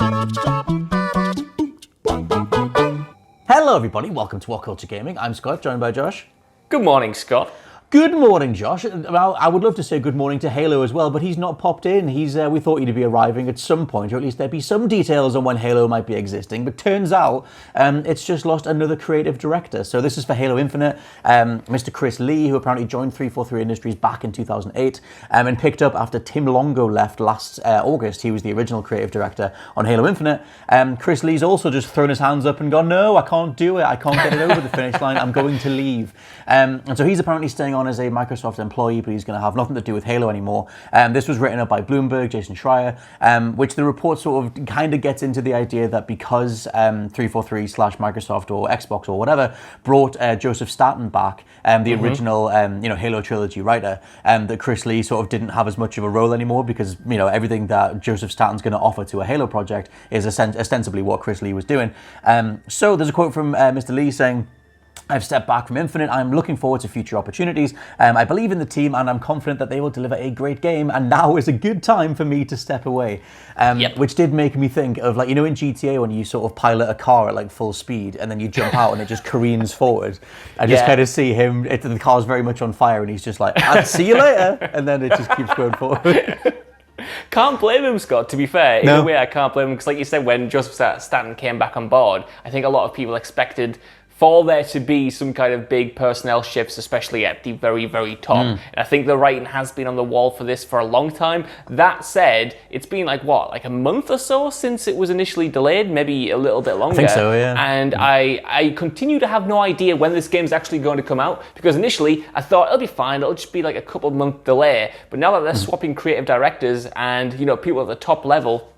Hello everybody, welcome to WhatCulture Gaming. I'm Scott, joined by Josh. Good morning, Scott. Good morning, Josh. Well, I would love to say good morning to Halo as well, but he's not popped in. We thought he'd be arriving at some point, or at least there'd be some details on when Halo might be existing, but turns out it's just lost another creative director. So this is for Halo Infinite, Mr. Chris Lee, who apparently joined 343 Industries back in 2008 and picked up after Tim Longo left last August. He was the original creative director on Halo Infinite. Chris Lee's also just thrown his hands up and gone, no, I can't do it. I can't get it over the finish line. I'm going to leave. And so he's apparently staying on as a Microsoft employee, but he's going to have nothing to do with Halo anymore. This was written up by Bloomberg, Jason Schreier, which the report sort of kind of gets into the idea that because 343/Microsoft or Xbox or whatever brought Joseph Staten back, the original Halo trilogy writer, that Chris Lee sort of didn't have as much of a role anymore because everything that Joseph Staten's going to offer to a Halo project is ostensibly what Chris Lee was doing. So there's a quote from Mr. Lee saying, I've stepped back from Infinite. I'm looking forward to future opportunities. I believe in the team and I'm confident that they will deliver a great game, and now is a good time for me to step away. Which did make me think of, like, in GTA when you sort of pilot a car at like full speed and then you jump out and it just careens forward. I just kind of see him, the car's very much on fire and he's just like, I'll see you later. And then it just keeps going forward. Can't blame him, Scott, to be fair. In a way, I can't blame him because, like you said, when Joseph Staten came back on board, I think a lot of people expected for there to be some kind of big personnel shifts, especially at the very, very top. And I think the writing has been on the wall for this for a long time. That said, it's been like a month or so since it was initially delayed, maybe a little bit longer. I think so, yeah. And I continue to have no idea when this game's actually going to come out, because initially I thought it'll be fine, it'll just be like a couple month delay. But now that they're swapping creative directors and people at the top level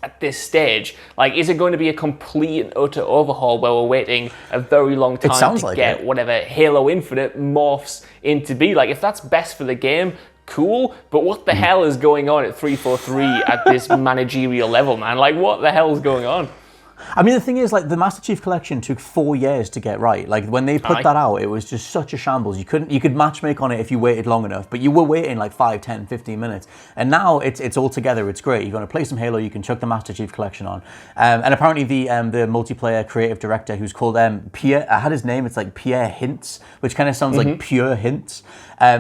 at this stage, like, is it going to be a complete and utter overhaul where we're waiting a very long time to get whatever Halo Infinite morphs into be? Like, if that's best for the game, cool, but what the hell is going on at 343 at this managerial level, man? Like, what the hell is going on? I mean, the thing is, like, the Master Chief Collection took 4 years to get right. Like, when they put that out, it was just such a shambles. You could matchmake on it if you waited long enough, but you were waiting like 5, 10, 15 minutes. And now it's all together. It's great. You're going to play some Halo, you can chuck the Master Chief Collection on. And apparently the multiplayer creative director, who's called Pierre, I had his name, it's like Pierre Hintz, which kind of sounds like pure hints.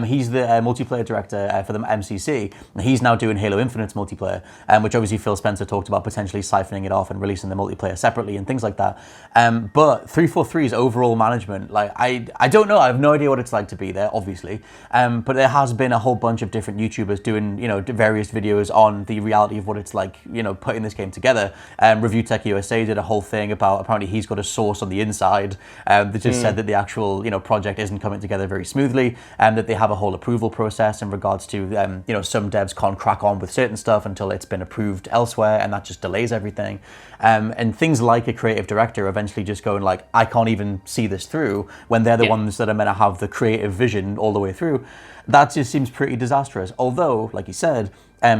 He's the multiplayer director for the MCC. And he's now doing Halo Infinite's multiplayer, which obviously Phil Spencer talked about potentially siphoning it off and releasing the multiplayer separately and things like that. But 343's overall management, like, I don't know. I have no idea what it's like to be there, obviously. But there has been a whole bunch of different YouTubers doing, various videos on the reality of what it's like, putting this game together. Review Tech USA did a whole thing about, apparently he's got a source on the inside that just said that the actual, project isn't coming together very smoothly, and that they have a whole approval process in regards to, some devs can't crack on with certain stuff until it's been approved elsewhere, and that just delays everything. And things like a creative director eventually just going like, I can't even see this through, when they're the ones that are meant to have the creative vision all the way through. That just seems pretty disastrous. Although, like you said,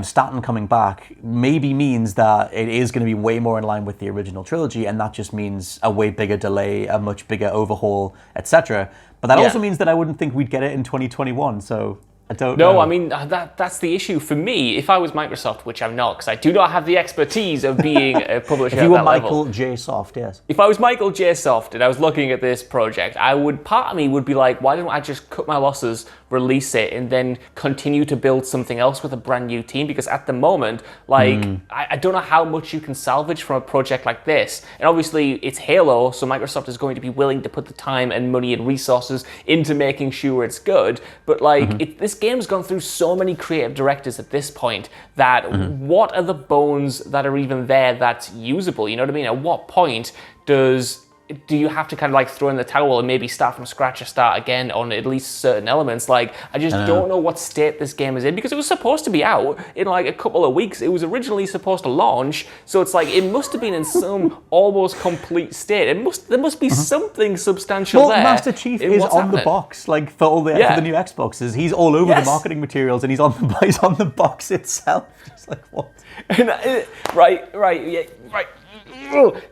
Staten coming back maybe means that it is going to be way more in line with the original trilogy, and that just means a way bigger delay, a much bigger overhaul, etc. But that also means that I wouldn't think we'd get it in 2021, so I don't know. No, I mean, that's the issue for me. If I was Microsoft, which I'm not, because I do not have the expertise of being a publisher if you at were that Michael level. J. Soft, yes. If I was Michael J. Soft and I was looking at this project, part of me would be like, why don't I just cut my losses, release it, and then continue to build something else with a brand new team? Because at the moment, like, I don't know how much you can salvage from a project like this. And obviously, it's Halo, so Microsoft is going to be willing to put the time and money and resources into making sure it's good. But, like, this game's gone through so many creative directors at this point that what are the bones that are even there that's usable? You know what I mean? At what point do you have to kind of like throw in the towel and maybe start from scratch or start again on at least certain elements? Like, I just don't know what state this game is in, because it was supposed to be out in like a couple of weeks. It was originally supposed to launch, so it's like it must have been in some almost complete state. There must be something substantial there. Well, Master Chief is on the box, like for all for the new Xboxes. He's all over the marketing materials, and he's on the box itself. It's like, what? Right.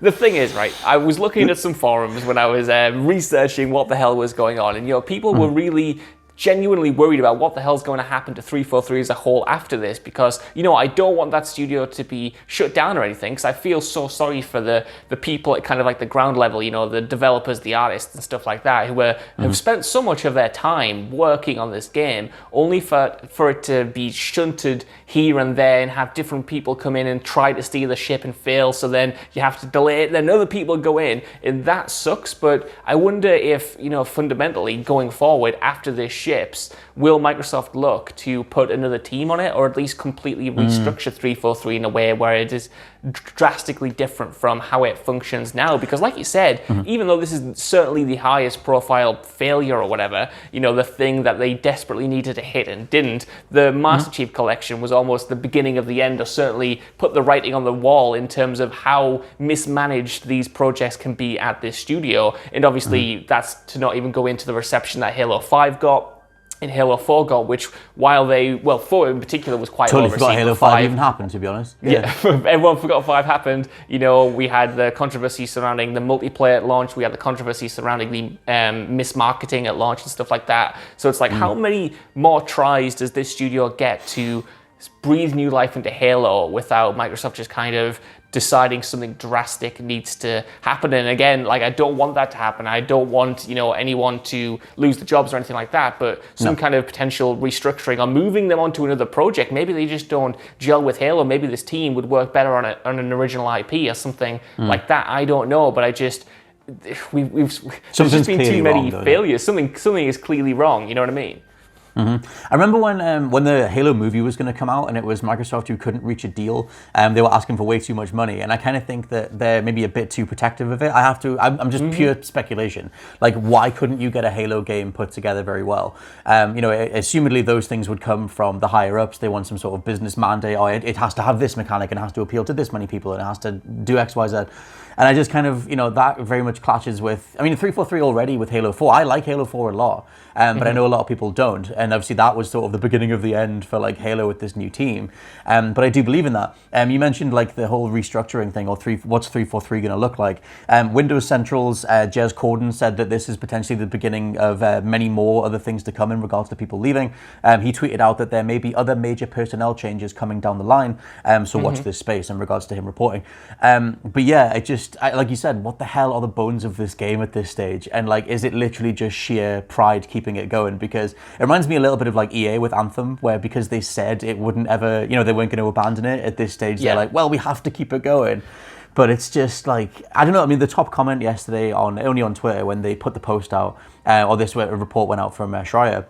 The thing is, right, I was looking at some forums when I was researching what the hell was going on, and people were really genuinely worried about what the hell's going to happen to 343 as a whole after this, because, you know, I don't want that studio to be shut down or anything, because I feel so sorry for the people at kind of like the ground level, you know, the developers, the artists and stuff like that, who have spent so much of their time working on this game, only for it to be shunted here and there and have different people come in and try to steal the ship and fail, so then you have to delay it, then other people go in, and that sucks. But I wonder if, you know, fundamentally going forward after this ships, will Microsoft look to put another team on it, or at least completely restructure 343 in a way where it is drastically different from how it functions now? Because like you said, even though this is certainly the highest profile failure or whatever, you know, the thing that they desperately needed to hit and didn't, the Master Chief Collection was almost the beginning of the end, or certainly put the writing on the wall in terms of how mismanaged these projects can be at this studio. And obviously that's to not even go into the reception that Halo 5 got and Halo 4 got, which while 4 in particular was quite well received. Totally forgot Halo 5 even happened, to be honest. Yeah, everyone forgot 5 happened. You know, we had the controversy surrounding the multiplayer at launch, we had the controversy surrounding the mismarketing at launch and stuff like that. So it's like, how many more tries does this studio get to breathe new life into Halo without Microsoft just kind of deciding something drastic needs to happen? And again, like, I don't want that to happen. I don't want, you know, anyone to lose the jobs or anything like that, but some kind of potential restructuring or moving them onto another project. Maybe they just don't gel with Halo. Maybe this team would work better on an original IP or something like that. I don't know, but there's just been too many failures. Something is clearly wrong. You know what I mean? I remember when the Halo movie was going to come out, and it was Microsoft who couldn't reach a deal. They were asking for way too much money, and I kind of think that they're maybe a bit too protective of it. I'm just pure speculation. Like, why couldn't you get a Halo game put together very well? You know, assumedly those things would come from the higher ups. They want some sort of business mandate, or it has to have this mechanic, and it has to appeal to this many people, and it has to do X, Y, Z. And I just kind of, you know, that very much clashes with, I mean, 343 already with Halo 4. I like Halo 4 a lot, but I know a lot of people don't. And obviously that was sort of the beginning of the end for like Halo with this new team. But I do believe in that. You mentioned like the whole restructuring thing, or what's 343 going to look like? Windows Central's Jez Corden said that this is potentially the beginning of many more other things to come in regards to people leaving. He tweeted out that there may be other major personnel changes coming down the line. So watch this space in regards to him reporting. But yeah, it just, like you said, what the hell are the bones of this game at this stage? And like, is it literally just sheer pride keeping it going? Because it reminds me a little bit of like EA with Anthem, where because they said it wouldn't ever, you know, they weren't going to abandon it at this stage, they're like, well, we have to keep it going. But it's just like, I don't know, I mean, the top comment yesterday only on Twitter when they put the post out, or this report went out from Schreier,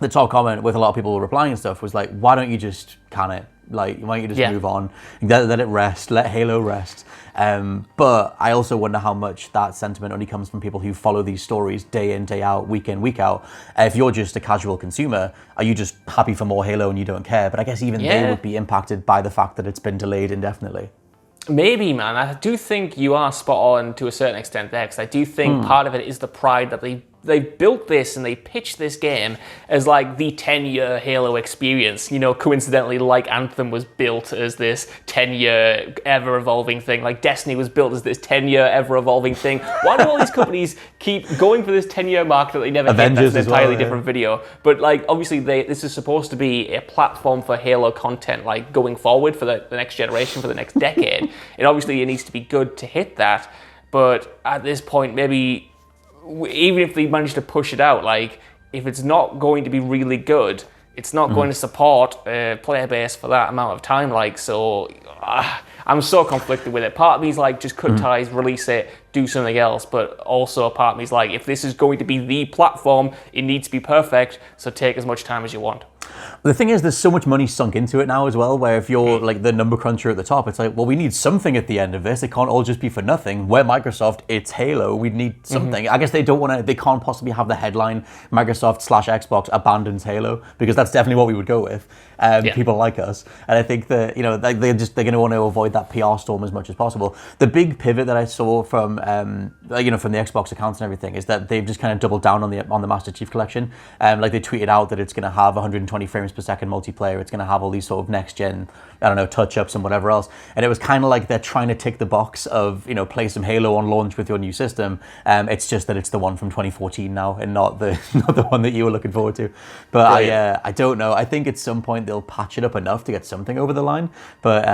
the top comment with a lot of people replying and stuff was like, why don't you just can it? Like, why don't you just move on, let it rest, let Halo rest. But I also wonder how much that sentiment only comes from people who follow these stories day in, day out, week in, week out. If you're just a casual consumer, are you just happy for more Halo and you don't care? But I guess even they would be impacted by the fact that it's been delayed indefinitely. Maybe, man. I do think you are spot on to a certain extent there, because I do think part of it is the pride that they built this and they pitched this game as like the 10-year Halo experience. You know, coincidentally, like Anthem was built as this 10-year ever-evolving thing. Like Destiny was built as this 10-year ever-evolving thing. Why do all these companies keep going for this 10-year mark that they never hit? That's an entirely different video. But like, obviously, this is supposed to be a platform for Halo content, like going forward for the next generation, for the next decade. And obviously, it needs to be good to hit that. But at this point, maybe even if they manage to push it out, like, if it's not going to be really good, it's not going to support a player base for that amount of time. Like, so I'm so conflicted with it. Part of me's like, just cut ties, release it, do something else. But also a part of me's like, if this is going to be the platform, it needs to be perfect. So take as much time as you want. The thing is, there's so much money sunk into it now as well, where if you're like the number cruncher at the top, it's like, well, we need something at the end of this. It can't all just be for nothing. We're Microsoft, it's Halo, we need something. I guess they can't possibly have the headline Microsoft/Xbox abandons Halo, because that's definitely what we would go with. people like us. And I think that, you know, they're going to want to avoid that PR storm as much as possible. The big pivot that I saw from, you know, from the Xbox accounts and everything is that they've just kind of doubled down on the Master Chief Collection. Like they tweeted out that it's going to have 120 frames per second multiplayer. It's going to have all these sort of next gen, I don't know, touch-ups and whatever else. And it was kind of like they're trying to tick the box of, you know, play some Halo on launch with your new system. It's just that it's the one from 2014 now and not the one that you were looking forward to. But I don't know. I think at some point they'll patch it up enough to get something over the line. But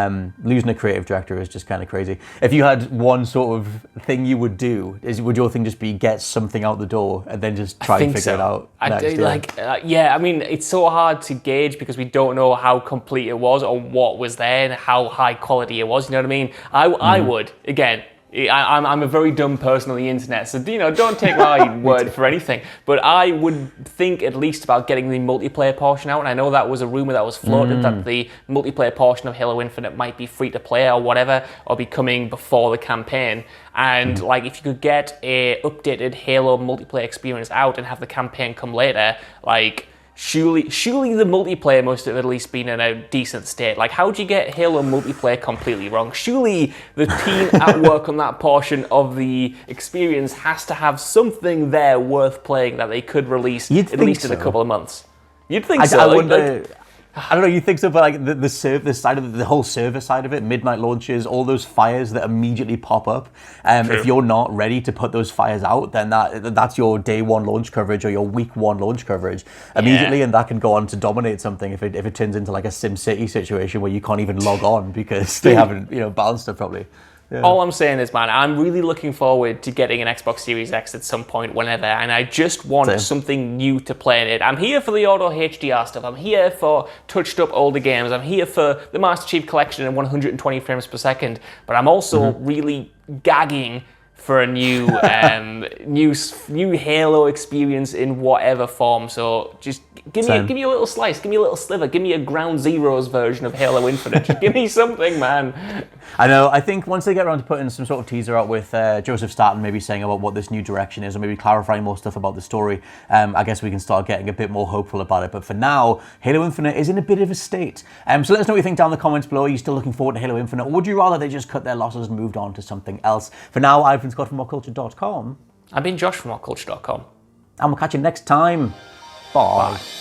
losing a creative director is just kind of crazy. If you had one sort of thing you would do, would your thing just be get something out the door and then just try and figure it out? I mean, it's so hard to gauge because we don't know how complete it was or what was there and how high quality it was. You know what I mean? I would, again, I'm a very dumb person on the internet, so, you know, don't take my word for anything. But I would think at least about getting the multiplayer portion out, and I know that was a rumor that was floated that the multiplayer portion of Halo Infinite might be free to play or whatever, or be coming before the campaign. And like, if you could get a updated Halo multiplayer experience out and have the campaign come later, like, Surely the multiplayer must have at least been in a decent state. Like, how do you get Halo multiplayer completely wrong? Surely the team at work on that portion of the experience has to have something there worth playing that they could release at least in a couple of months. You'd think so. I wonder. I don't know, you think so, but like the side of it, the whole server side of it, midnight launches, all those fires that immediately pop up. If you're not ready to put those fires out, then that's your day one launch coverage or your week one launch coverage immediately, and that can go on to dominate something if it turns into like a SimCity situation where you can't even log on because they haven't, you know, balanced it properly. Yeah. All I'm saying is, man, I'm really looking forward to getting an Xbox Series X at some point, whenever, and I just want something new to play in it. I'm here for the auto HDR stuff. I'm here for touched up older games. I'm here for the Master Chief Collection and 120 frames per second. But I'm also really gagging for a new new Halo experience in whatever form. So just give me a little slice, give me a little sliver, give me a Ground Zeroes version of Halo Infinite. Just give me something, man. I know. I think once they get around to putting some sort of teaser out with Joseph Staten maybe saying about what this new direction is, or maybe clarifying more stuff about the story, I guess we can start getting a bit more hopeful about it. But for now, Halo Infinite is in a bit of a state. So let us know what you think down in the comments below. Are you still looking forward to Halo Infinite, or would you rather they just cut their losses and moved on to something else? For now, I've been Scott from WhatCulture.com. I've been Josh from WhatCulture.com. And we'll catch you next time. Bye.